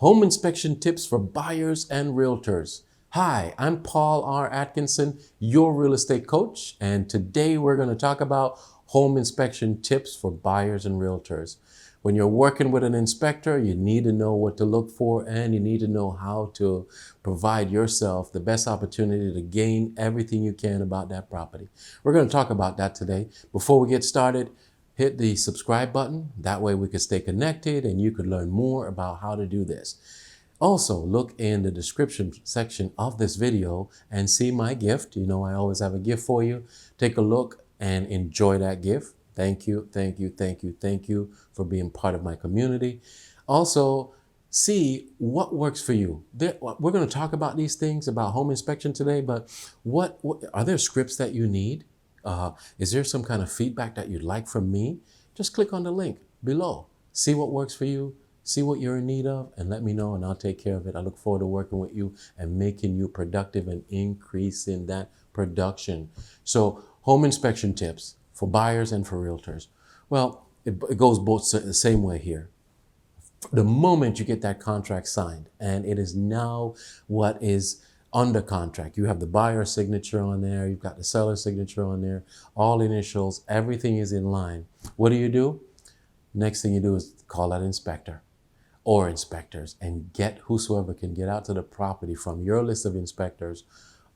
Home inspection tips for buyers and realtors. Hi, I'm Paul R. Atkinson, your real estate coach, and today we're going to talk about home inspection tips for buyers and realtors. When you're working with an inspector, you need to know what to look for, and you need to know how to provide yourself the best opportunity to gain everything you can about that property. We're going to talk about that today. Before we get started, hit the subscribe button. That way we can stay connected and you could learn more about how to do this. Also, look in the description section of this video and see my gift. You know, I always have a gift for you. Take a look and enjoy that gift. Thank you, thank you, thank you, thank you for being part of my community. Also, see what works for you. We're going to talk about these things about home inspection today, but what are there scripts that you need? Is there some kind of feedback that you'd like from me? Just click on the link below. See what works for you. See what you're in need of and let me know and I'll take care of it. I look forward to working with you and making you productive and increasing that production. So home inspection tips for buyers and for realtors. Well, it goes both the same way here. The moment you get that contract signed and it is now what is under contract, you have the buyer signature on there, you've got the seller signature on there, all initials, everything is in line. What do? Next thing you do is call that inspector or inspectors and get whosoever can get out to the property from your list of inspectors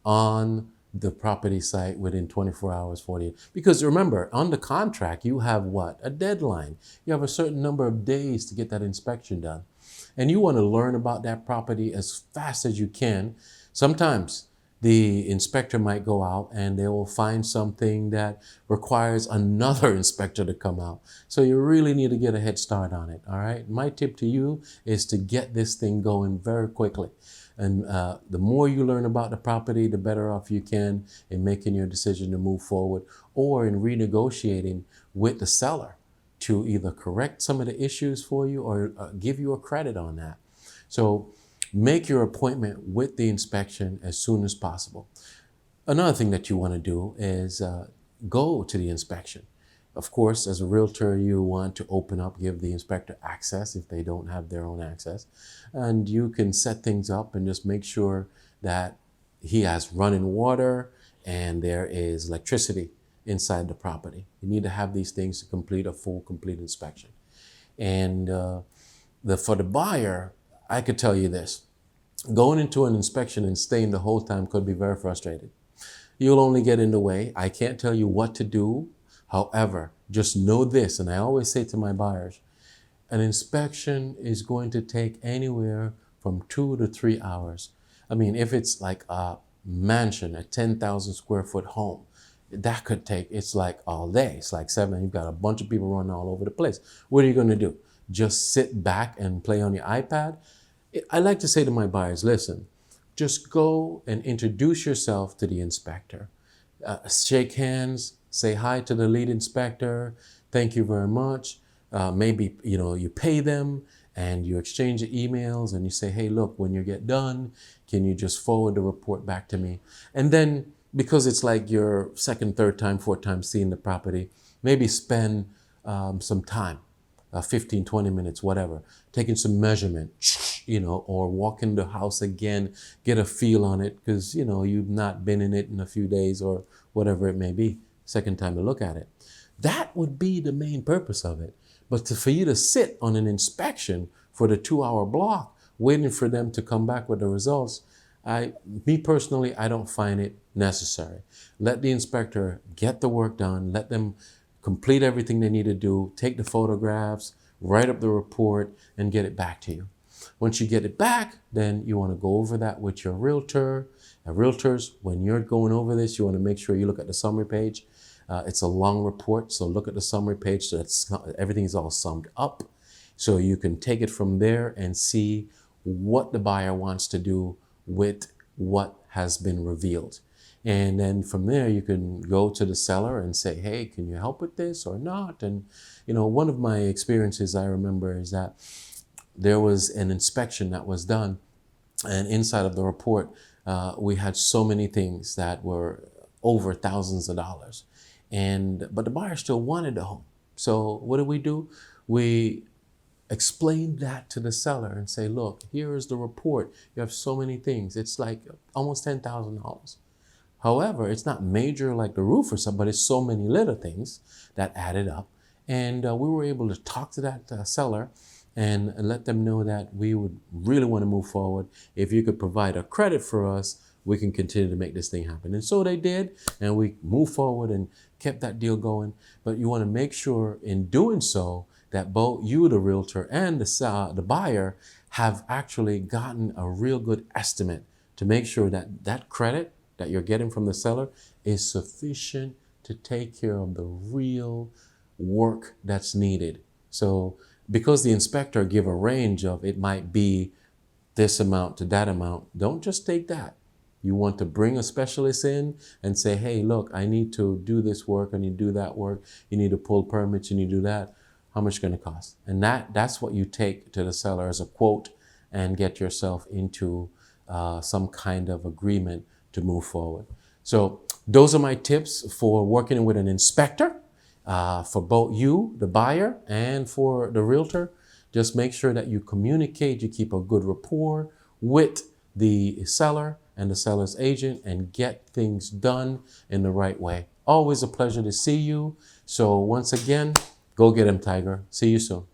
on the property site within 24 hours, 48. Because remember, on the contract, you have what? A deadline. You have a certain number of days to get that inspection done. And you want to learn about that property as fast as you can. Sometimes the inspector might go out and they will find something that requires another inspector to come out. So you really need to get a head start on it, all right? My tip to you is to get this thing going very quickly. And the more you learn about the property, the better off you can in making your decision to move forward or in renegotiating with the seller to either correct some of the issues for you or give you a credit on that. So make your appointment with the inspection as soon as possible. Another thing that you want to do is go to the inspection. Of course, as a realtor, you want to open up, give the inspector access if they don't have their own access. And you can set things up and just make sure that he has running water and there is electricity inside the property. You need to have these things to complete a full, complete inspection. And for the buyer, I could tell you this. Going into an inspection and staying the whole time could be very frustrating. You'll only get in the way. I can't tell you what to do. However, just know this, and I always say to my buyers, an inspection is going to take anywhere from 2 to 3 hours. I mean, if it's like a mansion, a 10,000 square foot home, that could take, it's like all day. It's like 7, you've got a bunch of people running all over the place. What are you going to do? Just sit back and play on your iPad? I like to say to my buyers, listen, just go and introduce yourself to the inspector. Shake hands, say hi to the lead inspector. Thank you very much. Maybe, you pay them and you exchange the emails and you say, hey, look, when you get done, can you just forward the report back to me? And then because it's like your second, third time, fourth time seeing the property, maybe spend some time, 15, 20 minutes, whatever, taking some measurement, or walk in the house again, get a feel on it because, you've not been in it in a few days or whatever it may be, second time to look at it. That would be the main purpose of it. But for you to sit on an inspection for the 2-hour block, waiting for them to come back with the results, me personally, I don't find it necessary. Let the inspector get the work done. Let them complete everything they need to do, take the photographs, write up the report, and get it back to you. Once you get it back, then you want to go over that with your realtor. Realtors, when you're going over this, you want to make sure you look at the summary page. It's a long report, so look at the summary page so that everything is all summed up. So you can take it from there and see what the buyer wants to do with what has been revealed. And then from there, you can go to the seller and say, hey, can you help with this or not? And, one of my experiences I remember is that there was an inspection that was done, and inside of the report, we had so many things that were over thousands of dollars. But the buyer still wanted the home. So what do? We explain that to the seller and say, look, here is the report. You have so many things. It's like almost $10,000. However, it's not major like the roof or something, but it's so many little things that added up. And we were able to talk to that seller and let them know that we would really want to move forward. If you could provide a credit for us, we can continue to make this thing happen. And so they did, and we moved forward and kept that deal going. But you want to make sure in doing so that both you, the realtor, and the buyer have actually gotten a real good estimate to make sure that that credit that you're getting from the seller is sufficient to take care of the real work that's needed. So because the inspector give a range of it might be this amount to that amount, don't just take that. You want to bring a specialist in and say, hey, look, I need to do this work, I need to do that work, you need to pull permits, you need to do that. How much going to cost? And that's what you take to the seller as a quote and get yourself into some kind of agreement to move forward. So those are my tips for working with an inspector, for both you, the buyer, and for the realtor. Just make sure that you communicate, you keep a good rapport with the seller and the seller's agent and get things done in the right way. Always a pleasure to see you. So once again, go get him, Tiger. See you soon.